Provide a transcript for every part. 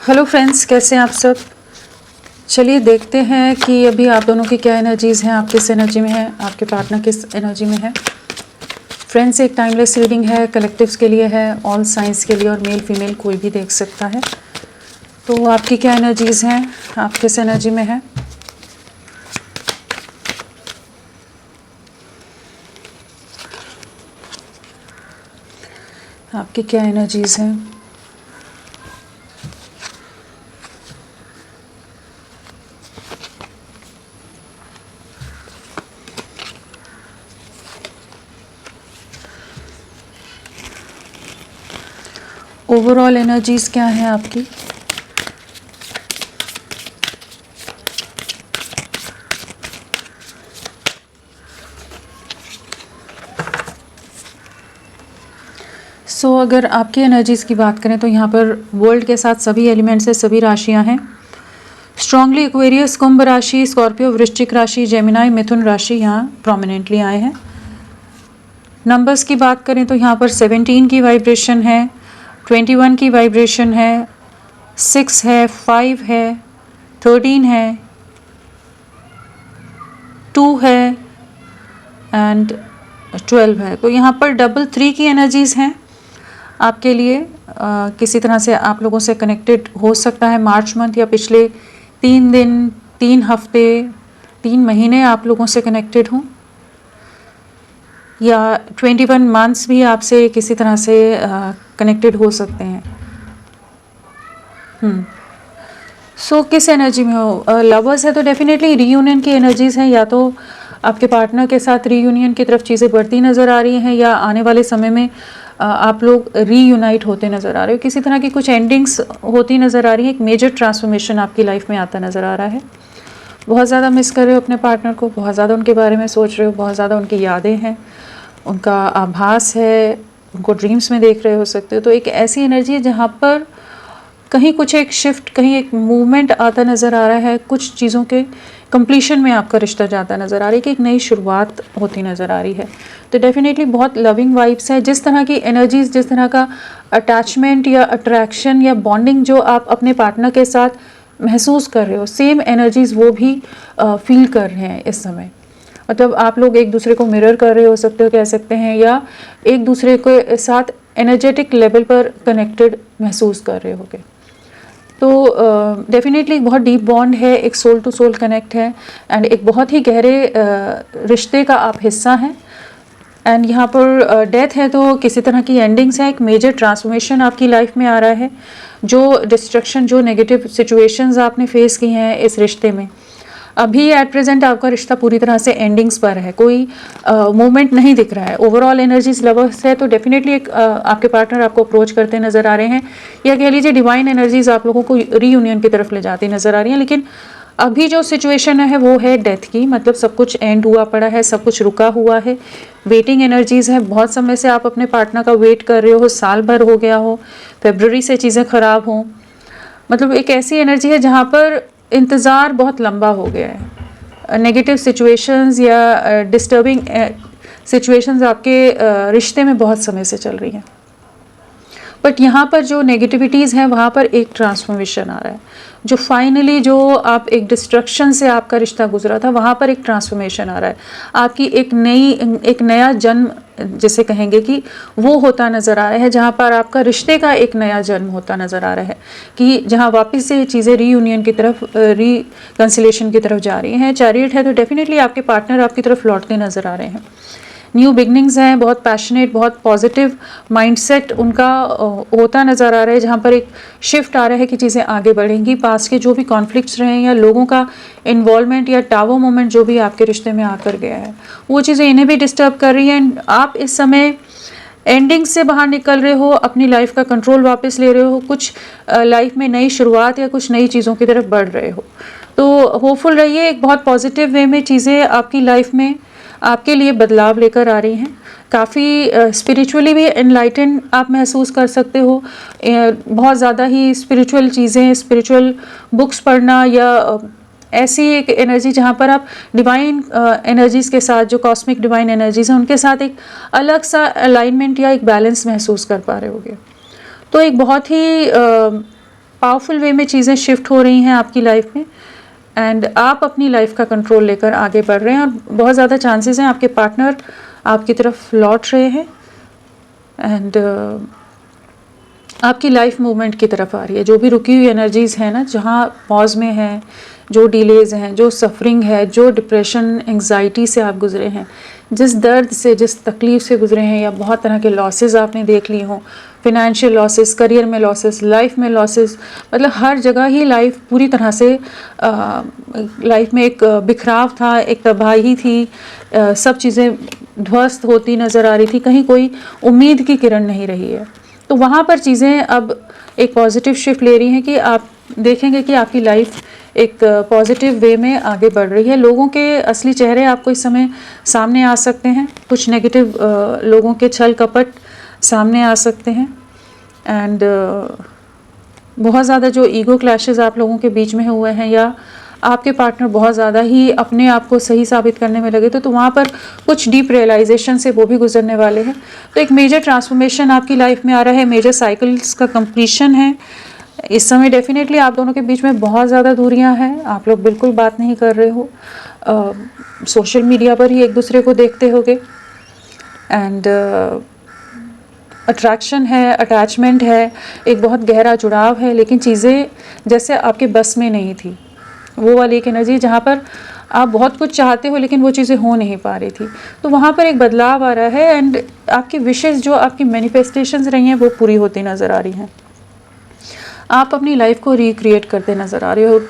Hello friends, कैसे हैं आप सब। चलिए देखते हैं कि अभी आप दोनों की क्या एनर्जीज़ हैं, आप किस एनर्जी में हैं, आपके पार्टनर किस एनर्जी में है। फ्रेंड्स, एक टाइमलेस रीडिंग है, कलेक्टिव्स के लिए है, ऑल साइंस के लिए, और मेल फीमेल कोई भी देख सकता है। तो आपकी क्या एनर्जीज़ हैं, आप किस एनर्जी में हैं। आपकी क्या एनर्जीज़ हैं। ओवरऑल एनर्जीज़ क्या हैं आपकी। अगर आपकी एनर्जीज़ की बात करें तो यहाँ पर वर्ल्ड के साथ सभी एलिमेंट्स है, सभी राशियाँ हैं। स्ट्रांगली एक्वेरियस, कुंभ राशि, स्कॉर्पियो, वृश्चिक राशि, जेमिनाई, मिथुन राशि यहाँ प्रोमिनेंटली आए हैं। नंबर्स की बात करें तो यहाँ पर 17 की वाइब्रेशन है, 21 की वाइब्रेशन है, 6 है, 5 है, 13 है, 2 है एंड 12 है। तो यहाँ पर 3 की एनर्जीज़ हैं आपके लिए। किसी तरह से आप लोगों से कनेक्टेड हो सकता है मार्च मंथ, या पिछले 3 दिन, 3 हफ्ते, 3 महीने आप लोगों से कनेक्टेड हूँ, या 21 मंथ्स भी आपसे किसी तरह से कनेक्टेड हो सकते हैं। किस एनर्जी में हो। लवर्स है तो डेफिनेटली रीयूनियन की एनर्जीज़ हैं, या तो आपके पार्टनर के साथ रीयूनियन की तरफ चीज़ें बढ़ती नज़र आ रही हैं, या आने वाले समय में आप लोग रीयूनाइट होते नज़र आ रहे हो। किसी तरह की कुछ एंडिंग्स होती नज़र आ रही है, एक मेजर ट्रांसफॉर्मेशन आपकी लाइफ में आता नज़र आ रहा है। बहुत ज़्यादा मिस कर रहे हो अपने पार्टनर को, बहुत ज़्यादा उनके बारे में सोच रहे हो, बहुत ज़्यादा उनकी यादें हैं, उनका आभास है, उनको ड्रीम्स में देख रहे हो सकते हो। तो एक ऐसी एनर्जी है जहाँ पर कहीं कुछ एक शिफ्ट, कहीं एक मूवमेंट आता नज़र आ रहा है, कुछ चीज़ों के कंप्लीशन में आपका रिश्ता जाता नज़र आ रहा है, कि एक नई शुरुआत होती नज़र आ रही है। तो डेफिनेटली बहुत लविंग वाइब्स है। जिस तरह की एनर्जीज़, जिस तरह का अटैचमेंट या अट्रैक्शन या बॉन्डिंग जो आप अपने पार्टनर के साथ महसूस कर रहे हो, सेम एनर्जीज़ वो भी फील कर रहे हैं इस समय। मतलब आप लोग एक दूसरे को मिरर कर रहे हो सकते हो, कह सकते हैं, या एक दूसरे के साथ एनर्जेटिक लेवल पर कनेक्टेड महसूस कर रहे होगे। तो डेफिनेटली बहुत डीप बॉन्ड है, एक सोल टू सोल कनेक्ट है, एंड एक बहुत ही गहरे रिश्ते का आप हिस्सा हैं। एंड यहाँ पर डेथ है तो किसी तरह की एंडिंग्स है, एक मेजर ट्रांसफॉर्मेशन आपकी लाइफ में आ रहा है। जो डिस्ट्रक्शन, जो नेगेटिव सिचुएशंस आपने फेस की हैं इस रिश्ते में, अभी एट प्रेजेंट आपका रिश्ता पूरी तरह से एंडिंग्स पर है, कोई मूवमेंट नहीं दिख रहा है। ओवरऑल एनर्जीज लवर्स है तो डेफिनेटली एक आपके पार्टनर आपको अप्रोच करते नज़र आ रहे हैं, या कह लीजिए डिवाइन एनर्जीज आप लोगों को रीयूनियन की तरफ ले जाती नज़र आ रही हैं। लेकिन अभी जो सिचुएशन है वो है डेथ की, मतलब सब कुछ एंड हुआ पड़ा है, सब कुछ रुका हुआ है, वेटिंग एनर्जीज़ है। बहुत समय से आप अपने पार्टनर का वेट कर रहे हो, साल भर हो गया हो, फरवरी से चीज़ें ख़राब हों। मतलब एक ऐसी एनर्जी है जहाँ पर इंतज़ार बहुत लंबा हो गया है। नेगेटिव सिचुएशंस या डिस्टर्बिंग सिचुएशंस आपके रिश्ते में बहुत समय से चल रही हैं, बट यहाँ पर जो नेगेटिविटीज़ हैं वहाँ पर एक ट्रांसफॉर्मेशन आ रहा है। जो फाइनली जो आप एक डिस्ट्रक्शन से आपका रिश्ता गुजरा था, वहाँ पर एक ट्रांसफॉर्मेशन आ रहा है। आपकी एक नया जन्म जिसे कहेंगे कि वो होता नज़र आ रहा है, जहाँ पर आपका रिश्ते का एक नया जन्म होता नज़र आ रहा है, कि जहाँ वापस से चीज़ें रीयूनियन की तरफ, रिकन्सिलेशन की तरफ जा रही हैं। चैरियट है तो डेफिनेटली आपके पार्टनर आपकी तरफ लौटते नज़र आ रहे हैं। न्यू बिगनिंग्स हैं, बहुत पैशनेट, बहुत पॉजिटिव माइंडसेट उनका होता नज़र आ रहा है, जहाँ पर एक शिफ्ट आ रहा है कि चीज़ें आगे बढ़ेंगी। पास्ट के जो भी कॉन्फ्लिक्ट्स रहे हैं, या लोगों का इन्वॉल्वमेंट या टावर मोमेंट जो भी आपके रिश्ते में आकर गया है, वो चीज़ें इन्हें भी डिस्टर्ब कर रही हैं। आप इस समय एंडिंग से बाहर निकल रहे हो, अपनी लाइफ का कंट्रोल वापस ले रहे हो, कुछ लाइफ में नई शुरुआत या कुछ नई चीज़ों की तरफ बढ़ रहे हो। तो होपफुल रहिए, एक बहुत पॉजिटिव वे में चीज़ें आपकी लाइफ में आपके लिए बदलाव लेकर आ रही हैं। काफ़ी स्पिरिचुअली भी एनलाइटन आप महसूस कर सकते हो। बहुत ज़्यादा ही स्पिरिचुअल चीज़ें, स्पिरिचुअल बुक्स पढ़ना, या ऐसी एक एनर्जी जहाँ पर आप डिवाइन एनर्जीज़ के साथ, जो कॉस्मिक डिवाइन एनर्जीज़ हैं, उनके साथ एक अलग सा अलाइनमेंट या एक बैलेंस महसूस कर पा रहे होगे। तो एक बहुत ही पावरफुल वे में चीज़ें शिफ्ट हो रही हैं आपकी लाइफ में, एंड आप अपनी लाइफ का कंट्रोल लेकर आगे बढ़ रहे हैं, और बहुत ज़्यादा चांसेस हैं आपके पार्टनर आपकी तरफ लौट रहे हैं, एंड आपकी लाइफ मूवमेंट की तरफ आ रही है। जो भी रुकी हुई एनर्जीज़ हैं ना, जहाँ पॉज में है, जो डिलेज हैं, जो सफरिंग है, जो डिप्रेशन एंग्जाइटी से आप गुजरे हैं, जिस दर्द से, जिस तकलीफ़ से गुजरे हैं, या बहुत तरह के लॉसेस आपने देख लिए हों, फिनेंशियल लॉसेस, करियर में लॉसेस, लाइफ में लॉसेस, मतलब हर जगह ही लाइफ पूरी तरह से लाइफ में एक बिखराव था, एक तबाही थी, सब चीज़ें ध्वस्त होती नज़र आ रही थी, कहीं कोई उम्मीद की किरण नहीं रही है। तो वहाँ पर चीज़ें अब एक पॉजिटिव शिफ्ट ले रही हैं कि आप देखेंगे कि आपकी लाइफ एक पॉजिटिव वे में आगे बढ़ रही है। लोगों के असली चेहरे आपको इस समय सामने आ सकते हैं, कुछ नेगेटिव लोगों के छल कपट सामने आ सकते हैं, एंड बहुत ज़्यादा जो ईगो क्लैशेस आप लोगों के बीच में हुए हैं, या आपके पार्टनर बहुत ज़्यादा ही अपने आप को सही साबित करने में लगे, तो वहाँ पर कुछ डीप रियलाइजेशन से वो भी गुजरने वाले हैं। तो एक मेजर ट्रांसफॉर्मेशन आपकी लाइफ में आ रहा है, मेजर साइकिल्स का कंप्लीशन है इस समय। डेफिनेटली आप दोनों के बीच में बहुत ज़्यादा दूरियां हैं, आप लोग बिल्कुल बात नहीं कर रहे हो, सोशल मीडिया पर ही एक दूसरे को देखते होगे, एंड अट्रैक्शन है, अटैचमेंट है, एक बहुत गहरा जुड़ाव है, लेकिन चीज़ें जैसे आपके बस में नहीं थी। वो वाली एक एनर्जी जहाँ पर आप बहुत कुछ चाहते हो लेकिन वो चीज़ें हो नहीं पा रही थी, तो वहाँ पर एक बदलाव आ रहा है, एंड आपकी विशेज़ जो आपकी मैनिफेस्टेशंस रही हैं वो पूरी होती नज़र आ रही हैं। आप अपनी लाइफ को रिक्रिएट करते नज़र आ रहे हो,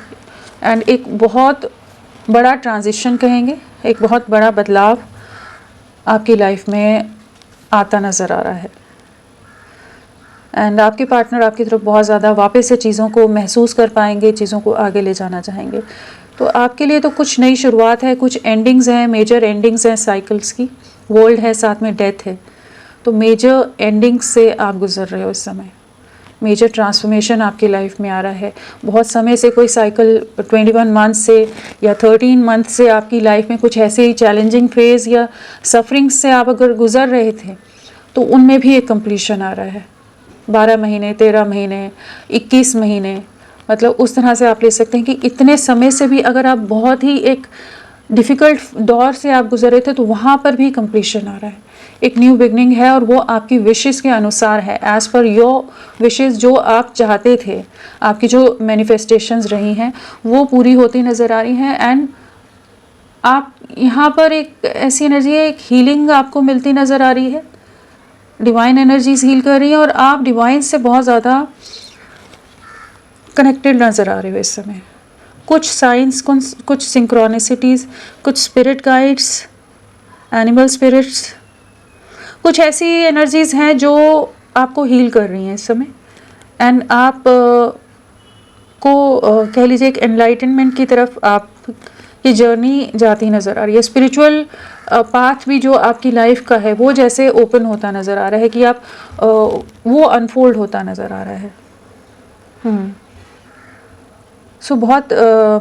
एंड एक बहुत बड़ा ट्रांजिशन कहेंगे, एक बहुत बड़ा बदलाव आपकी लाइफ में आता नज़र आ रहा है, एंड आपके पार्टनर आपकी तरफ बहुत ज़्यादा वापस से चीज़ों को महसूस कर पाएंगे, चीज़ों को आगे ले जाना चाहेंगे। तो आपके लिए तो कुछ नई शुरुआत है, कुछ एंडिंग्स हैं, मेजर एंडिंग्स हैं साइकिल्स की, वर्ल्ड है, साथ में डेथ है, तो मेजर एंडिंग्स से आप गुजर रहे हो इस समय। मेजर ट्रांसफॉर्मेशन आपकी लाइफ में आ रहा है। बहुत समय से कोई साइकिल 21 मंथ से या 13 मंथ से आपकी लाइफ में कुछ ऐसे ही चैलेंजिंग फेज़ या सफरिंग से आप अगर गुजर रहे थे, तो उनमें भी एक कंप्लीशन आ रहा है। 12 महीने, 13 महीने, 21 महीने, मतलब उस तरह से आप ले सकते हैं कि इतने समय से भी अगर आप बहुत ही एक डिफ़िकल्ट दौर से आप गुजर रहे थे, तो वहाँ पर भी कंप्लीशन आ रहा है, एक न्यू बिगनिंग है, और वो आपकी विशेस के अनुसार है, एज़ पर योर विशेस, जो आप चाहते थे, आपकी जो मैनिफेस्टेशंस रही हैं वो पूरी होती नज़र आ रही हैं। एंड आप यहाँ पर एक ऐसी एनर्जी है, एक हीलिंग आपको मिलती नज़र आ रही है, डिवाइन एनर्जीज हील कर रही हैं, और आप डिवाइन से बहुत ज़्यादा कनेक्टेड नज़र आ रहे हो इस समय। कुछ साइंस, कुछ सिंक्रोनिसिटीज़, कुछ स्पिरिट गाइड्स, एनिमल स्पिरिट्स, कुछ ऐसी एनर्जीज़ हैं जो आपको हील कर रही हैं इस समय, एंड आप को कह लीजिए एक एनलाइटनमेंट की तरफ आप की जर्नी जाती नज़र आ रही है। स्पिरिचुअल पाथ भी जो आपकी लाइफ का है वो जैसे ओपन होता नज़र आ रहा है, कि आप वो अनफोल्ड होता नज़र आ रहा है। सो बहुत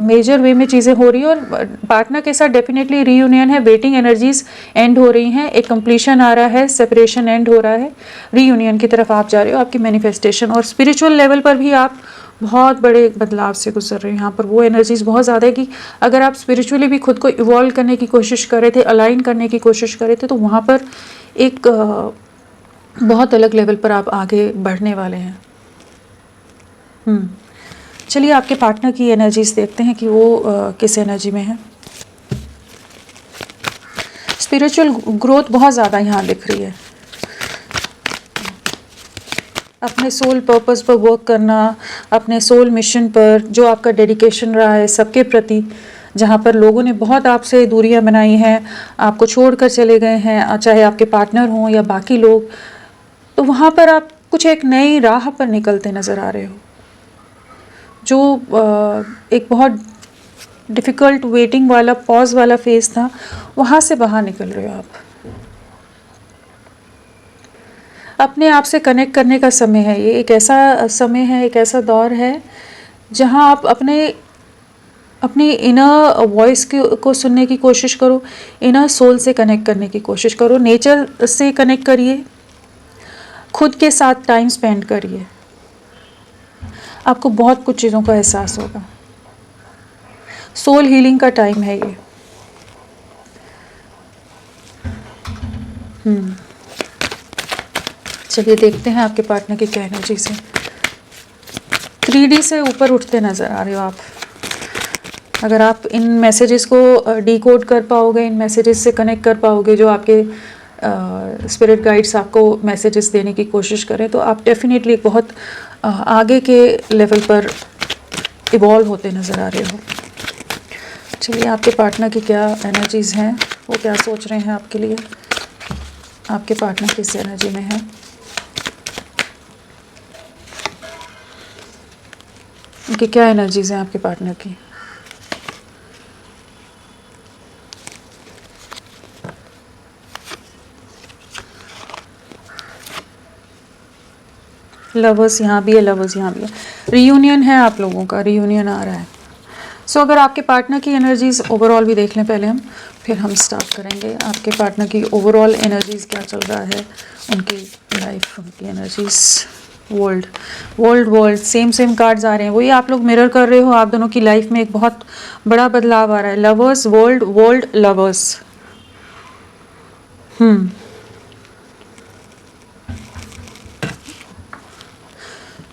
मेजर वे में चीज़ें हो रही है, और पार्टनर के साथ डेफिनेटली रीयूनियन है, वेटिंग एनर्जीज एंड हो रही हैं, एक कंप्लीशन आ रहा है, सेपरेशन एंड हो रहा है, रीयूनियन की तरफ आप जा रहे हो, आपकी मैनिफेस्टेशन। और स्पिरिचुअल लेवल पर भी आप बहुत बड़े बदलाव से गुजर रहे हैं। यहाँ पर वो एनर्जीज बहुत ज़्यादा है कि अगर आप स्पिरिचुअली भी खुद को इवॉल्व करने की कोशिश कर रहे थे, अलाइन करने की कोशिश कर रहे थे, तो वहाँ पर एक बहुत अलग लेवल पर आप आगे बढ़ने वाले हैं। चलिए आपके पार्टनर की एनर्जीज देखते हैं कि वो किस एनर्जी में है। स्पिरिचुअल ग्रोथ बहुत ज़्यादा यहाँ दिख रही है, अपने सोल पर्पस पर वर्क करना, अपने सोल मिशन पर, जो आपका डेडिकेशन रहा है सबके प्रति, जहाँ पर लोगों ने बहुत आपसे दूरियां बनाई हैं, आपको छोड़कर चले गए हैं, चाहे आपके पार्टनर हों या बाकी लोग, तो वहाँ पर आप कुछ एक नई राह पर निकलते नज़र आ रहे हो। जो एक बहुत डिफ़िकल्ट वेटिंग वाला, पॉज वाला फेज़ था, वहाँ से बाहर निकल रहे हो आप। अपने आप से कनेक्ट करने का समय है ये, एक ऐसा समय है, एक ऐसा दौर है जहाँ आप अपनी इनर वॉइस को सुनने की कोशिश करो, इनर सोल से कनेक्ट करने की कोशिश करो, नेचर से कनेक्ट करिए, खुद के साथ टाइम स्पेंड करिए। आपको बहुत कुछ चीज़ों का एहसास होगा। सोल हीलिंग का टाइम है ये। चलिए देखते हैं आपके पार्टनर की क्या एनर्जी से। 3D से ऊपर उठते नज़र आ रहे हो आप। अगर आप इन मैसेजेस को डिकोड कर पाओगे, इन मैसेजेस से कनेक्ट कर पाओगे, जो आपके स्पिरिट गाइड्स आपको मैसेजेस देने की कोशिश करें, तो आप डेफिनेटली बहुत आगे के लेवल पर इवॉल्व होते नज़र आ रहे हो। चलिए आपके पार्टनर की क्या एनर्जीज़ हैं, वो क्या सोच रहे हैं आपके लिए। आपके पार्टनर किस एनर्जी में है, उनकी क्या एनर्जीज़ हैं आपके पार्टनर की। लवर्स यहाँ भी है, लवर्स यहाँ भी है। रीयूनियन है आप लोगों का, रीयूनियन आ रहा है। सो अगर आपके पार्टनर की एनर्जीज़ ओवरऑल भी देख लें पहले हम, फिर हम स्टार्ट करेंगे। आपके पार्टनर की ओवरऑल एनर्जीज़ क्या चल रहा है, उनकी लाइफ, उनकी energies. World world world same cards आ रहे हैं, वही आप लोग मिरर कर रहे हो। आप दोनों की लाइफ में एक बहुत बड़ा बदलाव आ रहा है। Lovers, world, world, lovers.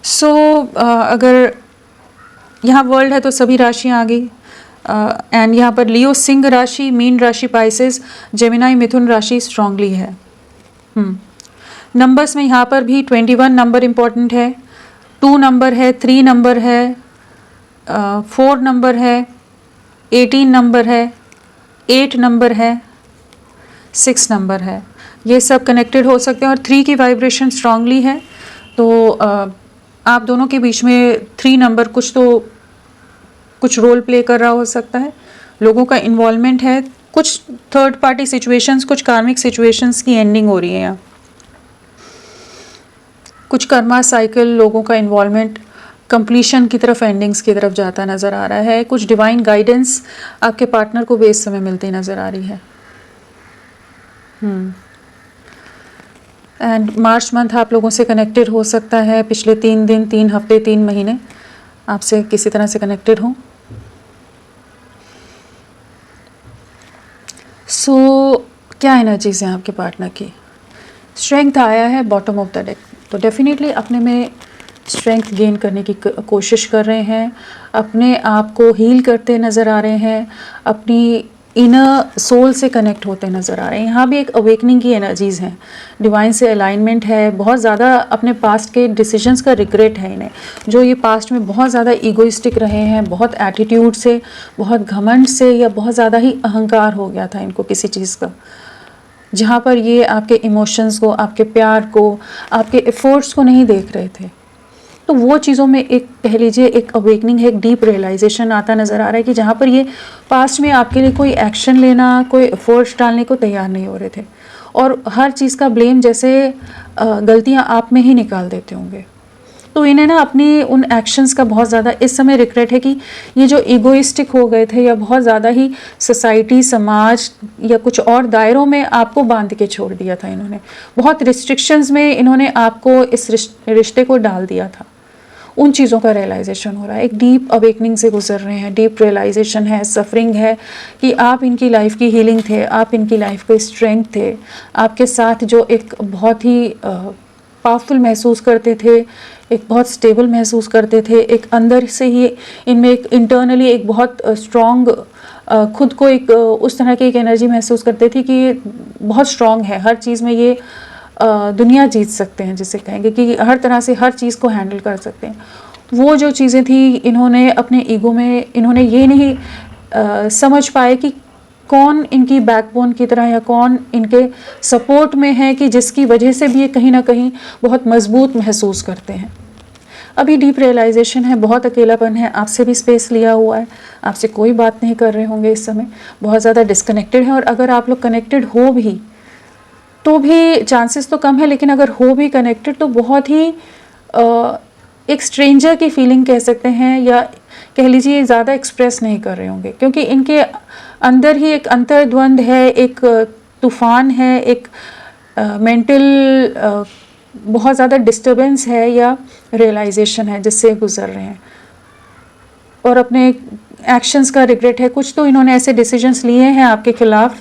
So अगर यहाँ वर्ल्ड है तो सभी राशियाँ आ गई। एंड यहाँ पर लियो सिंह राशि, मीन राशि, पाइसेस, जेमिनाई, मिथुन राशि स्ट्रांगली है। नंबर्स में यहाँ पर भी 21 नंबर इम्पॉर्टेंट है, 2 नंबर है, 3 नंबर है, 4 नंबर है, 18 नंबर है, 8 नंबर है, 6 नंबर है। ये सब कनेक्टेड हो सकते हैं और 3 की वाइब्रेशन स्ट्रांगली है। तो आप दोनों के बीच में 3 नंबर कुछ रोल प्ले कर रहा हो सकता है। लोगों का इन्वॉल्वमेंट है, कुछ थर्ड पार्टी सिचुएशंस, कुछ कार्मिक सिचुएशंस की एंडिंग हो रही है यहाँ। कुछ कर्मा साइकिल, लोगों का इन्वॉल्वमेंट कंप्लीशन की तरफ, एंडिंग्स की तरफ जाता नज़र आ रहा है। कुछ डिवाइन गाइडेंस आपके पार्टनर को भी इस समय मिलती नज़र आ रही है। एंड मार्च मंथ आप लोगों से कनेक्टेड हो सकता है। पिछले 3 दिन, 3 हफ्ते, 3 महीने आपसे किसी तरह से कनेक्टेड हो। सो क्या एनर्जीज हैं आपके पार्टनर की। स्ट्रेंथ आया है बॉटम ऑफ द डेक, तो डेफिनेटली अपने में स्ट्रेंथ गेन करने की कोशिश कर रहे हैं, अपने आप को हील करते नज़र आ रहे हैं, अपनी इनर सोल से कनेक्ट होते नज़र आ रहे हैं। यहाँ भी एक अवेकनिंग की एनर्जीज़ हैं, डिवाइन से अलाइनमेंट है। बहुत ज़्यादा अपने पास्ट के डिसीजंस का रिग्रेट है इन्हें, जो ये पास्ट में बहुत ज़्यादा ईगोइस्टिक रहे हैं, बहुत एटीट्यूड से, बहुत घमंड से, या बहुत ज़्यादा ही अहंकार हो गया था इनको किसी चीज़ का, जहाँ पर ये आपके इमोशंस को, आपके प्यार को, आपके एफर्ट्स को नहीं देख रहे थे। तो वो चीज़ों में एक, कह लीजिए, एक अवेकनिंग है, एक डीप रियलाइजेशन आता नज़र आ रहा है कि जहाँ पर ये पास्ट में आपके लिए कोई एक्शन लेना, कोई एफर्ट्स डालने को तैयार नहीं हो रहे थे, और हर चीज़ का ब्लेम जैसे गलतियाँ आप में ही निकाल देते होंगे। तो इन्हें ना अपनी उन एक्शंस का बहुत ज़्यादा इस समय रिग्रेट है कि ये जो ईगोइस्टिक हो गए थे, या बहुत ज़्यादा ही सोसाइटी, समाज या कुछ और दायरों में आपको बांध के छोड़ दिया था इन्होंने, बहुत रिस्ट्रिक्शंस में इन्होंने आपको इस रिश्ते को डाल दिया था। उन चीज़ों का रियलाइजेशन हो रहा है, एक डीप अवेकनिंग से गुजर रहे हैं, डीप रियलाइजेशन है, सफरिंग है कि आप इनकी लाइफ की हीलिंग थे, आप इनकी लाइफ के स्ट्रेंथ थे, आपके साथ जो एक बहुत ही पावरफुल महसूस करते थे, एक बहुत स्टेबल महसूस करते थे, एक अंदर से ही इनमें एक इंटरनली एक बहुत स्ट्रॉन्ग, खुद को एक उस तरह की एक एनर्जी महसूस करते थे कि ये बहुत स्ट्रॉन्ग है, हर चीज़ में ये दुनिया जीत सकते हैं, जिसे कहेंगे कि हर तरह से हर चीज़ को हैंडल कर सकते हैं। वो जो चीज़ें थी, इन्होंने अपने ईगो में इन्होंने ये नहीं समझ पाए कि कौन इनकी बैकबोन की तरह, या कौन इनके सपोर्ट में है, कि जिसकी वजह से भी ये कहीं ना कहीं बहुत मजबूत महसूस करते हैं। अभी डीप रियलाइजेशन है, बहुत अकेलापन है, आपसे भी स्पेस लिया हुआ है, आपसे कोई बात नहीं कर रहे होंगे इस समय, बहुत ज़्यादा डिस्कनेक्टेड है। और अगर आप लोग कनेक्टेड हो भी तो भी चांसेस तो कम है, लेकिन अगर हो भी कनेक्टेड तो बहुत ही एक स्ट्रेंजर की फीलिंग कह सकते हैं, या कह लीजिए ज़्यादा एक्सप्रेस नहीं कर रहे होंगे, क्योंकि इनके अंदर ही एक अंतर्द्वंद है, एक तूफान है, एक मेंटल बहुत ज़्यादा डिस्टर्बेंस है या रियलाइजेशन है जिससे गुजर रहे हैं, और अपने एक्शंस का रिग्रेट है। कुछ तो इन्होंने ऐसे डिसीजंस लिए हैं आपके खिलाफ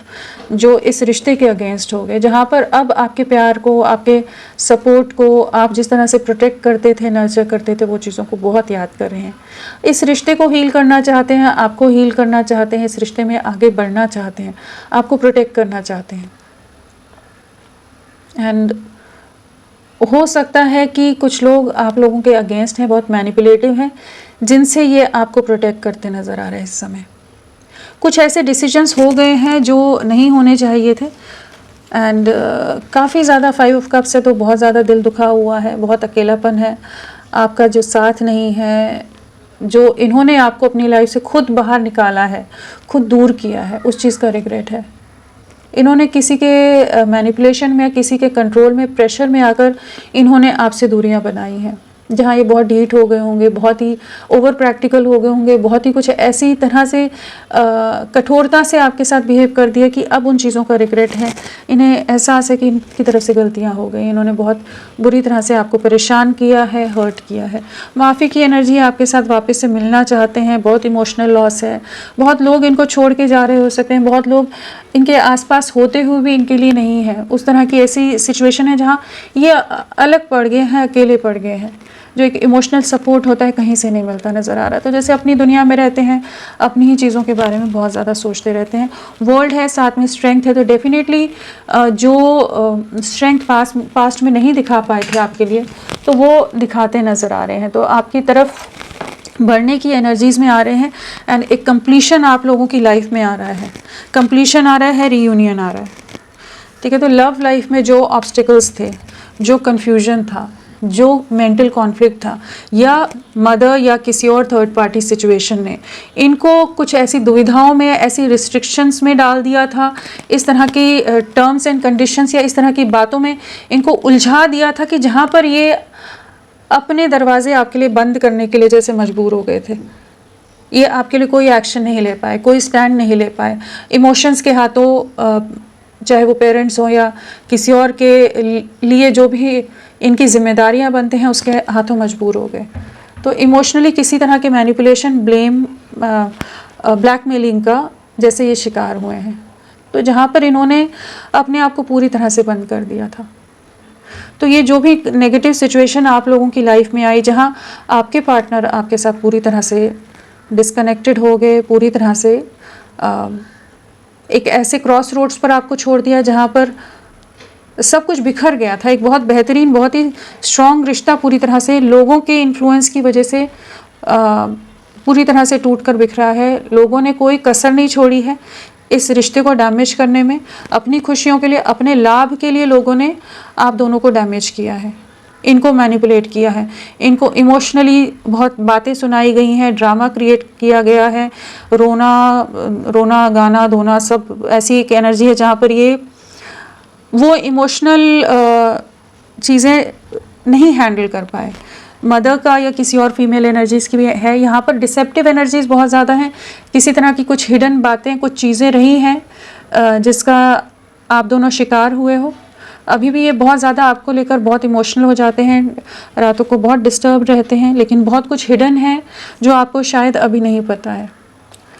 जो इस रिश्ते के अगेंस्ट हो गए, जहाँ पर अब आपके प्यार को, आपके सपोर्ट को, आप जिस तरह से प्रोटेक्ट करते थे, नर्चर करते थे, वो चीज़ों को बहुत याद कर रहे हैं। इस रिश्ते को हील करना चाहते हैं, आपको हील करना चाहते हैं, इस रिश्ते में आगे बढ़ना चाहते हैं, आपको प्रोटेक्ट करना चाहते हैं। एंड हो सकता है कि कुछ लोग आप लोगों के अगेंस्ट हैं, बहुत मैनिपुलेटिव हैं, जिनसे ये आपको प्रोटेक्ट करते नज़र आ रहे हैं इस समय। कुछ ऐसे डिसीजंस हो गए हैं जो नहीं होने चाहिए थे। एंड काफ़ी ज़्यादा 5 ऑफ कप्स से तो बहुत ज़्यादा दिल दुखा हुआ है, बहुत अकेलापन है, आपका जो साथ नहीं है, जो इन्होंने आपको अपनी लाइफ से खुद बाहर निकाला है, खुद दूर किया है, उस चीज़ का रिग्रेट है। इन्होंने किसी के मैनिपुलेशन में, किसी के कंट्रोल में, प्रेशर में आकर इन्होंने आपसे दूरियां बनाई हैं, जहाँ ये बहुत ढीठ हो गए होंगे, बहुत ही ओवर प्रैक्टिकल हो गए होंगे, बहुत ही कुछ ऐसी तरह से कठोरता से आपके साथ बिहेव कर दिया कि अब उन चीज़ों का रिग्रेट है। इन्हें एहसास है कि इनकी तरफ से गलतियां हो गई, इन्होंने बहुत बुरी तरह से आपको परेशान किया है, हर्ट किया है। माफ़ी की एनर्जी आपके साथ वापस से मिलना चाहते हैं, बहुत इमोशनल लॉस है, बहुत लोग इनको छोड़ के जा रहे हो सकते हैं, बहुत लोग इनके आसपास होते हुए भी इनके लिए नहीं है। उस तरह की ऐसी सिचुएशन है जहाँ ये अलग पड़ गए हैं, अकेले पड़ गए हैं, जो एक इमोशनल सपोर्ट होता है कहीं से नहीं मिलता नज़र आ रहा है। तो जैसे अपनी दुनिया में रहते हैं, अपनी ही चीज़ों के बारे में बहुत ज़्यादा सोचते रहते हैं। वर्ल्ड है, साथ में स्ट्रेंथ है, तो डेफिनेटली जो स्ट्रेंथ पास्ट में नहीं दिखा पाए थे आपके लिए, तो वो दिखाते नज़र आ रहे हैं। तो आपकी तरफ बढ़ने की एनर्जीज़ में आ रहे हैं। एंड एक कंप्लीशन आप लोगों की लाइफ में आ रहा है, कंप्लीशन आ रहा है, रीयूनियन आ रहा है। ठीक है, तो लव लाइफ में जो ऑब्स्टिकल्स थे, जो कन्फ्यूजन था, जो मेंटल कॉन्फ्लिक्ट था, या मदर या किसी और थर्ड पार्टी सिचुएशन ने इनको कुछ ऐसी दुविधाओं में, ऐसी रिस्ट्रिक्शंस में डाल दिया था, इस तरह की टर्म्स एंड कंडीशंस या इस तरह की बातों में इनको उलझा दिया था कि जहाँ पर ये अपने दरवाजे आपके लिए बंद करने के लिए जैसे मजबूर हो गए थे। ये आपके लिए कोई एक्शन नहीं ले पाए, कोई स्टैंड नहीं ले पाए। इमोशंस के हाथों, चाहे वो पेरेंट्स हों या किसी और के लिए जो भी इनकी जिम्मेदारियां बनते हैं, उसके हाथों मजबूर हो गए। तो इमोशनली किसी तरह के मैनिपुलेशन, ब्लेम, ब्लैकमेलिंग का जैसे ये शिकार हुए हैं। तो जहाँ पर इन्होंने अपने आप को पूरी तरह से बंद कर दिया था। तो ये जो भी नेगेटिव सिचुएशन आप लोगों की लाइफ में आई, जहाँ आपके पार्टनर आपके साथ पूरी तरह से डिस्कनेक्टेड हो गए, पूरी तरह से एक ऐसे क्रॉस रोड्स पर आपको छोड़ दिया जहाँ पर सब कुछ बिखर गया था। एक बहुत बेहतरीन, बहुत ही स्ट्रॉन्ग रिश्ता पूरी तरह से लोगों के इन्फ्लुएंस की वजह से पूरी तरह से टूट कर बिखरा है। लोगों ने कोई कसर नहीं छोड़ी है इस रिश्ते को डैमेज करने में। अपनी खुशियों के लिए, अपने लाभ के लिए लोगों ने आप दोनों को डैमेज किया है, इनको मैनिपुलेट किया है, इनको इमोशनली बहुत बातें सुनाई गई हैं, ड्रामा क्रिएट किया गया है, रोना गाना धोना सब ऐसी एक एनर्जी है जहाँ पर ये वो इमोशनल चीज़ें नहीं हैंडल कर पाए। मदर का या किसी और फीमेल एनर्जीज़ की भी है। यहाँ पर डिसेप्टिव एनर्जीज़ बहुत ज़्यादा हैं, किसी तरह की कुछ हिडन बातें, कुछ चीज़ें रही हैं जिसका आप दोनों शिकार हुए हो। अभी भी ये बहुत ज़्यादा आपको लेकर बहुत इमोशनल हो जाते हैं, रातों को बहुत डिस्टर्ब रहते हैं, लेकिन बहुत कुछ हिडन है जो आपको शायद अभी नहीं पता है।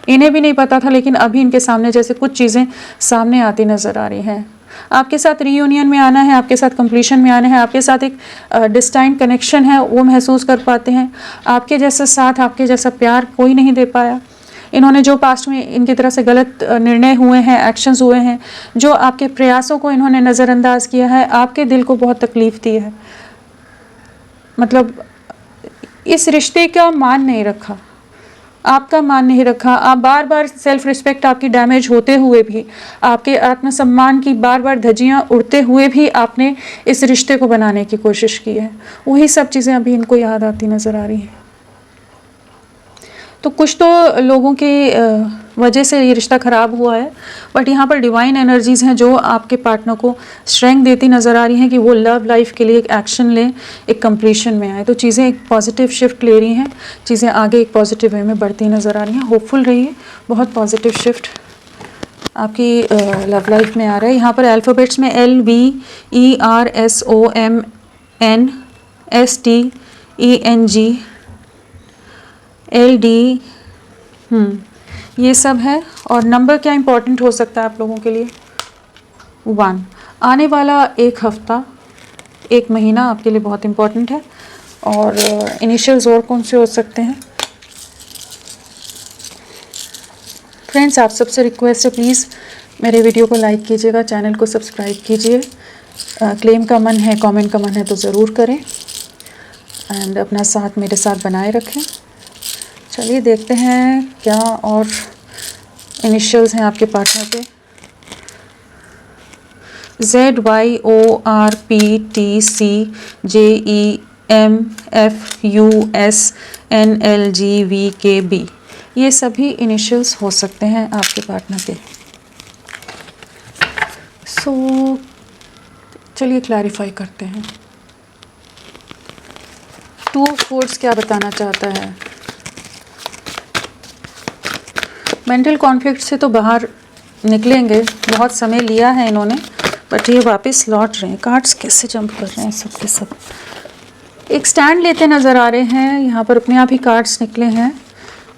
इन्हें भी नहीं पता था, लेकिन अभी इनके सामने जैसे कुछ चीज़ें सामने आती नज़र आ रही हैं। आपके साथ रीयूनियन में आना है, आपके साथ कंप्लीशन में आना है, आपके साथ एक डिस्टाइंट कनेक्शन है वो महसूस कर पाते हैं। आपके जैसा साथ, आपके जैसा प्यार कोई नहीं दे पाया। इन्होंने जो पास्ट में इनकी तरह से गलत निर्णय हुए हैं, एक्शंस हुए हैं, जो आपके प्रयासों को इन्होंने नज़रअंदाज किया है, आपके दिल को बहुत तकलीफ़ दी है। मतलब इस रिश्ते का मान नहीं रखा, आपका मान नहीं रखा। आप बार बार सेल्फ रिस्पेक्ट आपकी डैमेज होते हुए भी, आपके आत्मसम्मान की बार बार धज्जियां उड़ते हुए भी आपने इस रिश्ते को बनाने की कोशिश की है। वही सब चीज़ें अभी इनको याद आती नज़र आ रही हैं। तो कुछ तो लोगों के वजह से ये रिश्ता ख़राब हुआ है, बट यहाँ पर डिवाइन एनर्जीज़ हैं जो आपके पार्टनर को स्ट्रेंथ देती नज़र आ रही हैं कि वो लव लाइफ के लिए एक एक्शन लें, एक कंप्लीशन में आए। तो चीज़ें एक पॉजिटिव शिफ्ट ले रही हैं, चीज़ें आगे एक पॉजिटिव वे में बढ़ती नज़र आ रही हैं। होपफुल रहिए, बहुत पॉजिटिव शिफ्ट आपकी लव लाइफ में आ रहा है। यहाँ पर अल्फ़ाबेट्स में LVERSOM ये सब है। और नंबर क्या इंपॉर्टेंट हो सकता है आप लोगों के लिए? 1। आने वाला एक हफ्ता, एक महीना आपके लिए बहुत इंपॉर्टेंट है। और इनिशियल्स और कौन से हो सकते हैं? फ्रेंड्स, आप सबसे रिक्वेस्ट है, प्लीज़ मेरे वीडियो को लाइक कीजिएगा, चैनल को सब्सक्राइब कीजिए। क्लेम का मन है, कमेंट का मन है तो ज़रूर करें, एंड अपना साथ मेरे साथ बनाए रखें। चलिए देखते हैं क्या और इनिशियल्स हैं आपके पार्टनर के। ZYORPTCJEMFUSNLGVKB, ये सभी इनिशियल्स हो सकते हैं आपके पार्टनर के। चलिए क्लैरिफाई करते हैं। 2 ऑफ सोर्ड्स क्या बताना चाहता है? मेंटल कॉन्फ्लिक्ट से तो बाहर निकलेंगे, बहुत समय लिया है इन्होंने, बट ये वापस लौट रहे हैं। कार्ड्स कैसे जंप कर रहे हैं सब के सब। एक स्टैंड लेते नज़र आ रहे हैं, यहाँ पर अपने आप ही कार्ड्स निकले हैं।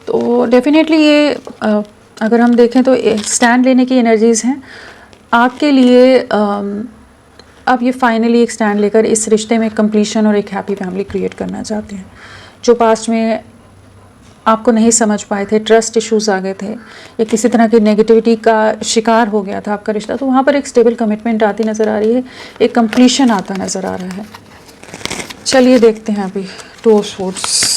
तो डेफिनेटली ये अगर हम देखें तो स्टैंड लेने की एनर्जीज़ हैं आपके लिए। अब ये फाइनली एक स्टैंड लेकर इस रिश्ते में कंप्लीशन और एक हैप्पी फैमिली क्रिएट करना चाहते हैं। जो पास्ट में आपको नहीं समझ पाए थे, ट्रस्ट इश्यूज आ गए थे, या किसी तरह की नेगेटिविटी का शिकार हो गया था आपका रिश्ता, तो वहाँ पर एक स्टेबल कमिटमेंट आती नज़र आ रही है, एक कंप्लीशन आता नज़र आ रहा है। चलिए देखते हैं अभी 2 of swords.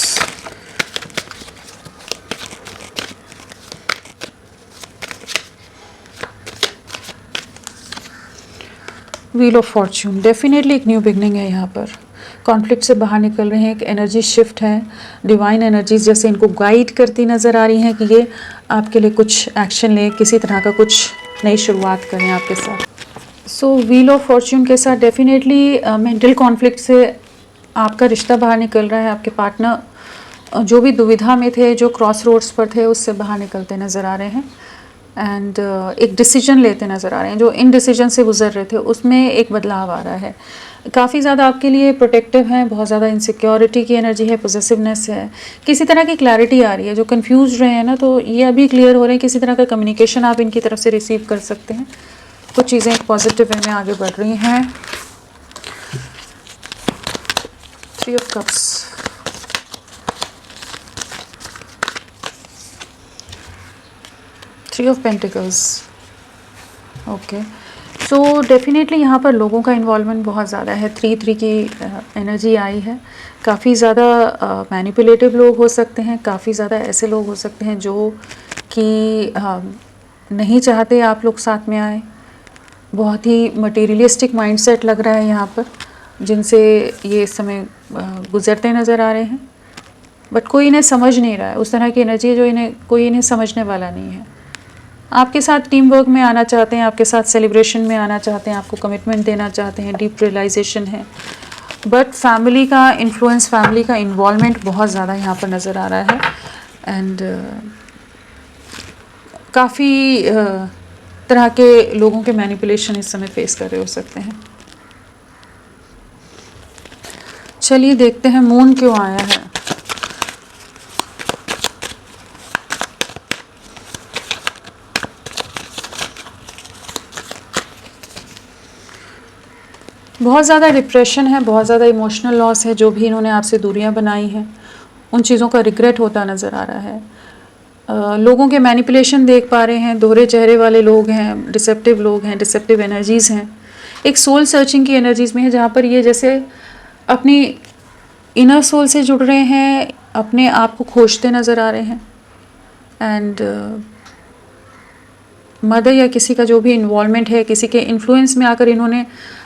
Wheel of Fortune, definitely एक न्यू बिगनिंग है। यहाँ पर कॉन्फ्लिक्ट से बाहर निकल रहे हैं, एक एनर्जी शिफ्ट है। डिवाइन एनर्जीज जैसे इनको गाइड करती नज़र आ रही हैं कि ये आपके लिए कुछ एक्शन लें, किसी तरह का कुछ नई शुरुआत करें आपके साथ। सो व्हील ऑफ फॉर्च्यून के साथ डेफिनेटली मेंटल कॉन्फ्लिक्ट से आपका रिश्ता बाहर निकल रहा है। आपके पार्टनर जो भी दुविधा में थे, जो क्रॉस रोड्स पर थे, उससे बाहर निकलते नज़र आ रहे हैं। एंड एक डिसीजन लेते नज़र आ रहे हैं। जो इन डिसीजन से गुजर रहे थे उसमें एक बदलाव आ रहा है। काफ़ी ज़्यादा आपके लिए प्रोटेक्टिव हैं, बहुत ज़्यादा इनसिक्योरिटी की एनर्जी है, पॉजिटिवनेस है, किसी तरह की क्लैरिटी आ रही है। जो कंफ्यूज रहे हैं ना, तो ये अभी क्लियर हो रहे हैं। किसी तरह का कम्युनिकेशन आप इनकी तरफ से रिसीव कर सकते हैं। कुछ चीज़ें एक पॉजिटिव वे में आगे बढ़ रही हैं। 3 of cups, three of pentacles. Okay, so definitely यहाँ पर लोगों का इन्वॉल्वमेंट बहुत ज़्यादा है। 3-3 की एनर्जी आई है। काफ़ी ज़्यादा मैनिपुलेटिव लोग हो सकते हैं, काफ़ी ज़्यादा ऐसे लोग हो सकते हैं जो कि नहीं चाहते आप लोग साथ में आए। बहुत ही मटेरियलिस्टिक माइंडसेट लग रहा है यहाँ पर, जिनसे ये समय गुजरते नज़र आ रहे हैं, बट कोई इन्हें समझ नहीं रहा है। उस तरह की एनर्जी है जो कोई इन्हें समझने वाला नहीं है। आपके साथ टीम वर्क में आना चाहते हैं, आपके साथ सेलिब्रेशन में आना चाहते हैं, आपको कमिटमेंट देना चाहते हैं, डीप रियलाइजेशन है, बट फैमिली का इन्फ्लुएंस, फैमिली का इन्वॉल्वमेंट बहुत ज़्यादा यहाँ पर नज़र आ रहा है। एंड काफ़ी तरह के लोगों के मैनिपुलेशन इस समय फेस कर रहे हो सकते हैं। चलिए देखते हैं मून क्यों आया है। बहुत ज़्यादा डिप्रेशन है, बहुत ज़्यादा इमोशनल लॉस है। जो भी इन्होंने आपसे दूरियां बनाई हैं, उन चीज़ों का रिग्रेट होता नज़र आ रहा है। लोगों के मैनिपुलेशन देख पा रहे हैं, दोहरे चेहरे वाले लोग हैं, डिसेप्टिव लोग हैं, डिसेप्टिव एनर्जीज़ हैं। एक सोल सर्चिंग की एनर्जीज़ में है, जहाँ पर ये जैसे अपनी इनर सोल से जुड़ रहे हैं, अपने आप को खोजते नज़र आ रहे हैं। एंड मदर या किसी का जो भी इन्वॉल्वमेंट है, किसी के इन्फ्लुएंस में आकर इन्होंने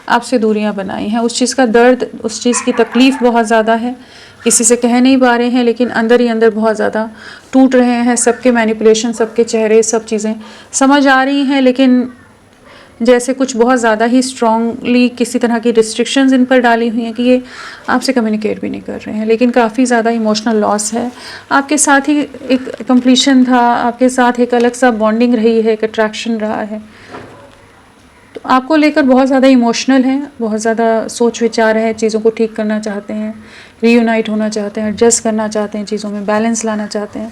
आपसे दूरियां बनाई हैं। उस चीज़ का दर्द, उस चीज़ की तकलीफ़ बहुत ज़्यादा है। किसी से कह नहीं पा रहे हैं, लेकिन अंदर ही अंदर बहुत ज़्यादा टूट रहे हैं। सबके मैनिपुलेशन, सबके चेहरे, सब चीज़ें समझ आ रही हैं, लेकिन जैसे कुछ बहुत ज़्यादा ही स्ट्रॉन्गली किसी तरह की रिस्ट्रिक्शंस इन पर डाली हुई हैं कि ये आपसे कम्युनिकेट भी नहीं कर रहे हैं। लेकिन काफ़ी ज़्यादा इमोशनल लॉस है। आपके साथ ही एक कंप्लीशन था, आपके साथ एक अलग सा बॉन्डिंग रही है, एक अट्रैक्शन रहा है। तो तो आपको लेकर बहुत ज़्यादा इमोशनल हैं, बहुत ज़्यादा सोच विचार है, चीज़ों को ठीक करना चाहते हैं, रीयूनाइट होना चाहते हैं, एडजस्ट करना चाहते हैं, चीज़ों में बैलेंस लाना चाहते हैं,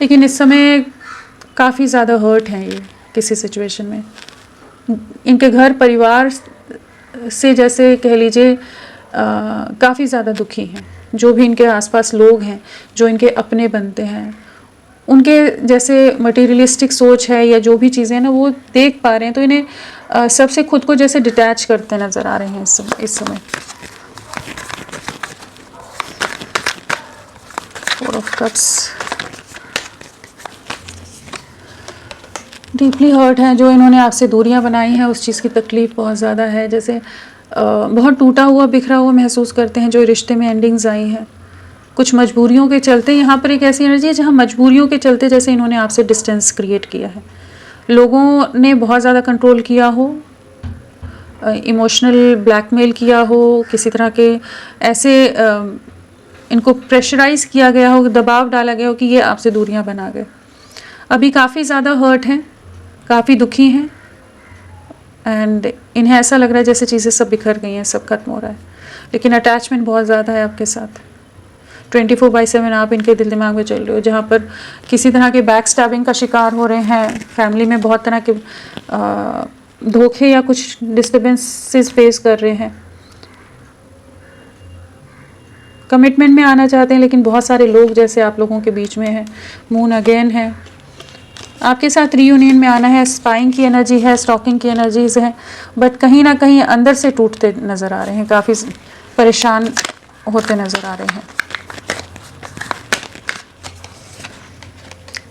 लेकिन इस समय काफ़ी ज़्यादा हर्ट हैं ये किसी सिचुएशन में। इनके घर परिवार से जैसे कह लीजिए काफ़ी ज़्यादा दुखी हैं। जो भी इनके आसपास लोग हैं, जो इनके अपने बनते हैं, उनके जैसे मटेरियलिस्टिक सोच है या जो भी चीज़ें हैं ना, वो देख पा रहे हैं, तो इन्हें सबसे खुद को जैसे डिटैच करते नज़र आ रहे हैं इस समय। Four of cups, deeply hurt हैं। जो इन्होंने आपसे दूरियां बनाई हैं उस चीज़ की तकलीफ़ बहुत ज़्यादा है, जैसे बहुत टूटा हुआ बिखरा हुआ महसूस करते हैं जो रिश्ते में एंडिंग्स आई हैं। कुछ मजबूरियों के चलते, यहाँ पर एक ऐसी एनर्जी है जहाँ मजबूरियों के चलते जैसे इन्होंने आपसे डिस्टेंस क्रिएट किया है। लोगों ने बहुत ज़्यादा कंट्रोल किया हो, इमोशनल ब्लैकमेल किया हो, किसी तरह के ऐसे इनको प्रेशराइज़ किया गया हो, दबाव डाला गया हो कि ये आपसे दूरियां बना गए। अभी काफ़ी ज़्यादा हर्ट हैं, काफ़ी दुखी हैं, एंड इन्हें ऐसा लग रहा है जैसे चीज़ें सब बिखर गई हैं, सब खत्म हो रहा है, लेकिन अटैचमेंट बहुत ज़्यादा है आपके साथ। 24/7 आप इनके दिल दिमाग में चल रहे हो, जहाँ पर किसी तरह के बैक स्टैबिंग का शिकार हो रहे हैं, फैमिली में बहुत तरह के धोखे या कुछ डिस्टर्बेंसेस फेस कर रहे हैं, कमिटमेंट में आना चाहते हैं, लेकिन बहुत सारे लोग जैसे आप लोगों के बीच में हैं। मून अगेन है, आपके साथ रीयूनियन में आना है, स्पाइंग की एनर्जी है, स्टॉकिंग की एनर्जीज हैं, बट कहीं ना कहीं अंदर से टूटते नज़र आ रहे हैं, काफ़ी परेशान होते नज़र आ रहे हैं।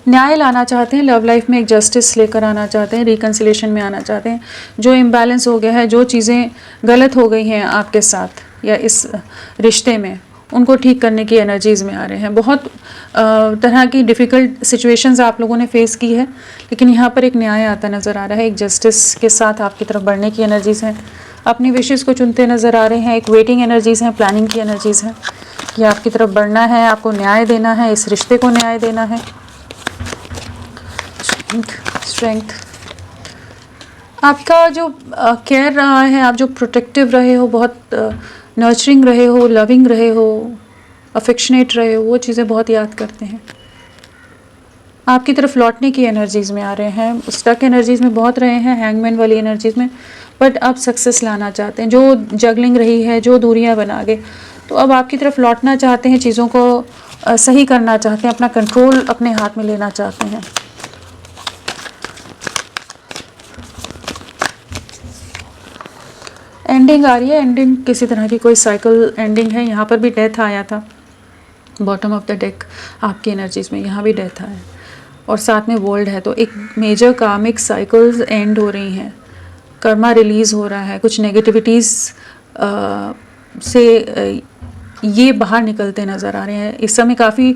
न्याय लाना चाहते हैं, लव लाइफ में एक जस्टिस लेकर आना चाहते हैं, रिकन्सिलेशन में आना चाहते हैं। जो इम्बैलेंस हो गया है, जो चीज़ें गलत हो गई हैं आपके साथ या इस रिश्ते में, उनको ठीक करने की एनर्जीज़ में आ रहे हैं। बहुत तरह की डिफ़िकल्ट सिचुएशंस आप लोगों ने फेस की है, लेकिन यहाँ पर एक न्याय आता नज़र आ रहा है, एक जस्टिस के साथ आपकी तरफ बढ़ने की एनर्जीज़ हैं। अपनी विशेज़ को चुनते नज़र आ रहे हैं, एक वेटिंग एनर्जीज़ हैं, प्लानिंग की एनर्जीज़ हैं कि आपकी तरफ बढ़ना है, आपको न्याय देना है, इस रिश्ते को न्याय देना है। स्ट्रेंथ, आपका जो केयर रहा है, आप जो प्रोटेक्टिव रहे हो, बहुत नर्चरिंग रहे हो, लविंग रहे हो, अफेक्शनेट रहे हो, वो चीज़ें बहुत याद करते हैं। आपकी तरफ लौटने की एनर्जीज़ में आ रहे हैं, स्टक एनर्जीज़ में बहुत रहे हैं, हैंगमैन वाली एनर्जीज़ में, बट अब सक्सेस लाना चाहते हैं। जो जगलिंग रही है, जो दूरियां बना गए, तो अब आपकी तरफ लौटना चाहते हैं, चीज़ों को सही करना चाहते हैं, अपना कंट्रोल अपने हाथ में लेना चाहते हैं। एंडिंग आ रही है, एंडिंग किसी तरह की कोई साइकिल एंडिंग है। यहाँ पर भी डेथ आया था, बॉटम ऑफ द डेक आपकी एनर्जीज में, यहाँ भी डेथ आया और साथ में वर्ल्ड है, तो एक मेजर कार्मिक साइकिल्स एंड हो रही हैं, कर्मा रिलीज़ हो रहा है, कुछ नेगेटिविटीज़ से ये बाहर निकलते नज़र आ रहे हैं। इस समय काफ़ी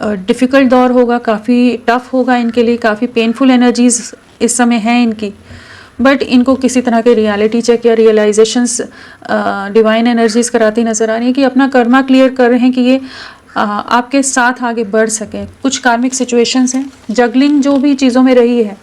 डिफ़िकल्ट दौर होगा, काफ़ी टफ होगा इनके लिए, काफ़ी पेनफुल एनर्जीज इस समय हैं इनकी, बट इनको किसी तरह के रियलिटी चेक या रियलाइजेशंस डिवाइन एनर्जीज कराती नज़र आ रही हैं कि अपना कर्मा क्लियर कर रहे हैं कि ये आपके साथ आगे बढ़ सकें। कुछ कार्मिक सिचुएशंस हैं, जगलिंग जो भी चीज़ों में रही है,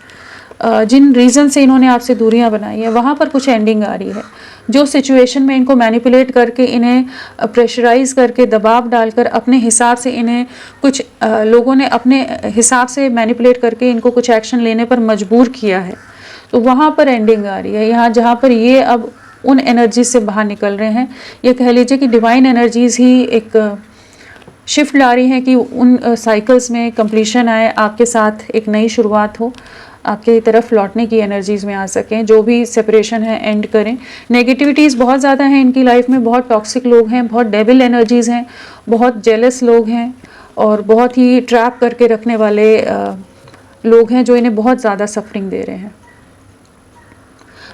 जिन रीज़न से इन्होंने आपसे दूरियां बनाई है, वहाँ पर कुछ एंडिंग आ रही है। जो सिचुएशन में इनको मैनिपुलेट करके, इन्हें प्रेशराइज करके, दबाव डालकर, अपने हिसाब से इन्हें कुछ लोगों ने अपने हिसाब से मैनिपुलेट करके इनको कुछ एक्शन लेने पर मजबूर किया है, तो वहाँ पर एंडिंग आ रही है। यहाँ जहाँ पर ये अब उन एनर्जीज से बाहर निकल रहे हैं, ये कह लीजिए कि डिवाइन एनर्जीज ही एक शिफ्ट ला रही हैं कि उन साइकिल्स में कंप्लीशन आए, आपके साथ एक नई शुरुआत हो, आपकी तरफ लौटने की एनर्जीज़ में आ सकें, जो भी सेपरेशन है एंड करें। नेगेटिविटीज़ बहुत ज़्यादा हैं इनकी लाइफ में, बहुत टॉक्सिक लोग हैं, बहुत डेविल एनर्जीज़ हैं, बहुत जेलस लोग हैं और बहुत ही ट्रैप करके रखने वाले लोग हैं जो इन्हें बहुत ज़्यादा सफरिंग दे रहे हैं।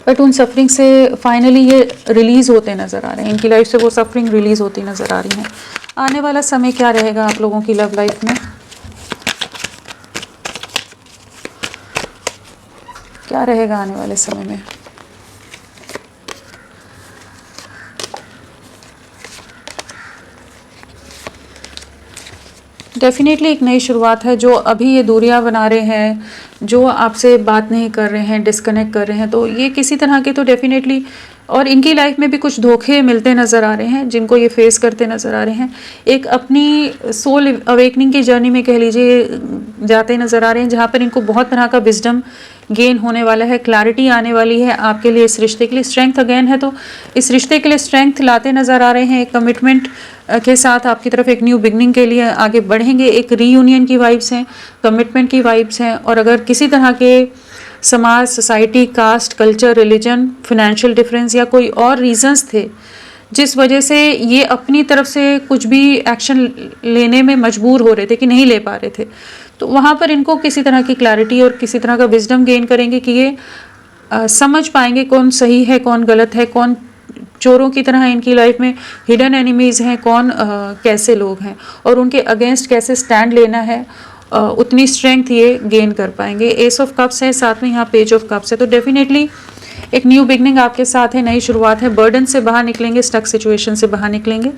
बट उन सफरिंग से फाइनली ये रिलीज़ होते नज़र आ रहे हैं, इनकी लाइफ से वो सफरिंग रिलीज़ होती नज़र आ रही हैं। आने वाला समय क्या रहेगा आप लोगों की लव लाइफ में, क्या रहेगा आने वाले समय में? डेफिनेटली एक नई शुरुआत है। जो अभी ये दूरियां बना रहे हैं, जो आपसे बात नहीं कर रहे हैं, डिस्कनेक्ट कर रहे हैं, तो ये किसी तरह के तो डेफिनेटली, और इनकी लाइफ में भी कुछ धोखे मिलते नज़र आ रहे हैं जिनको ये फेस करते नज़र आ रहे हैं। एक अपनी सोल अवेकनिंग की जर्नी में कह लीजिए जाते नज़र आ रहे हैं, जहाँ पर इनको बहुत तरह का विजडम गेन होने वाला है, क्लैरिटी आने वाली है आपके लिए, इस रिश्ते के लिए। स्ट्रेंथ अगेन है, तो इस रिश्ते के लिए स्ट्रेंथ लाते नज़र आ रहे हैं। एक कमिटमेंट के साथ आपकी तरफ एक न्यू बिगनिंग के लिए आगे बढ़ेंगे। एक रीयूनियन की वाइब्स हैं, कमिटमेंट की वाइब्स हैं। और अगर किसी तरह के समाज, society, caste, culture, religion, financial difference या कोई और रीजंस थे जिस वजह से ये अपनी तरफ से कुछ भी एक्शन लेने में मजबूर हो रहे थे कि नहीं ले पा रहे थे, तो वहाँ पर इनको किसी तरह की क्लैरिटी और किसी तरह का विजडम गेन करेंगे कि ये समझ पाएंगे कौन सही है, कौन गलत है, कौन चोरों की तरह इनकी लाइफ में हिडन एनिमीज़ हैं, कौन कैसे लोग हैं, और उनके अगेंस्ट कैसे स्टैंड लेना है। उतनी स्ट्रेंथ ये गेन कर पाएंगे। एस ऑफ कप्स है, साथ में यहाँ पेज ऑफ कप्स है, तो डेफिनेटली एक न्यू बिगनिंग आपके साथ है, नई शुरुआत है। बर्डन से बाहर निकलेंगे, स्टक सिचुएशन से बाहर निकलेंगे।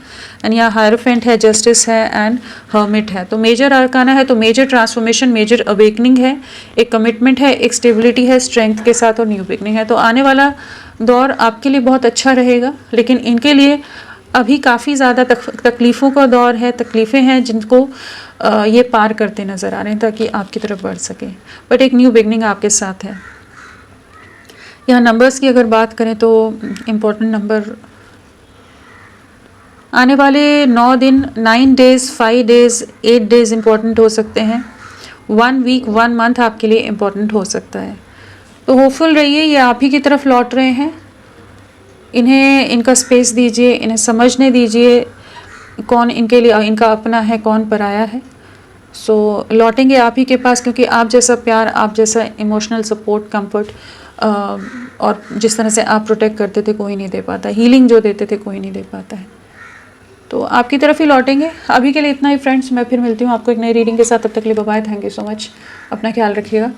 एंड यहाँ हायरफेंट है, जस्टिस है एंड हर्मिट है। तो मेजर आर्काना है, तो मेजर ट्रांसफॉर्मेशन, मेजर अवेकनिंग है, एक कमिटमेंट है, एक स्टेबिलिटी है स्ट्रेंथ के साथ, और न्यू बिगनिंग है। तो आने वाला दौर आपके लिए बहुत अच्छा रहेगा, लेकिन इनके लिए अभी काफ़ी ज़्यादा तकलीफ़ों का दौर है, तकलीफ़ें हैं जिनको ये पार करते नज़र आ रहे हैं ताकि आपकी तरफ बढ़ सके। बट एक न्यू बिगनिंग आपके साथ है। यहाँ नंबर्स की अगर बात करें तो इम्पोर्टेंट नंबर आने वाले 9 दिन, 9 डेज़, 5 डेज़, 8 डेज़ इम्पोर्टेंट हो सकते हैं। 1 वीक, 1 मंथ आपके लिए इम्पोर्टेंट हो सकता है। तो होपफुल रहिए, ये आप ही की तरफ लौट रहे हैं। इन्हें इनका स्पेस दीजिए, इन्हें समझने दीजिए कौन इनके लिए इनका अपना है, कौन पराया है। सो लौटेंगे आप ही के पास, क्योंकि आप जैसा प्यार, आप जैसा इमोशनल सपोर्ट, कंफर्ट और जिस तरह से आप प्रोटेक्ट करते थे कोई नहीं दे पाता, हीलिंग जो देते थे कोई नहीं दे पाता है। तो आपकी तरफ ही लौटेंगे। अभी के लिए इतना ही फ्रेंड्स, मैं फिर मिलती हूँ आपको एक नई रीडिंग के साथ। तब तक के लिए bye bye, thank you so much, अपना ख्याल रखिएगा।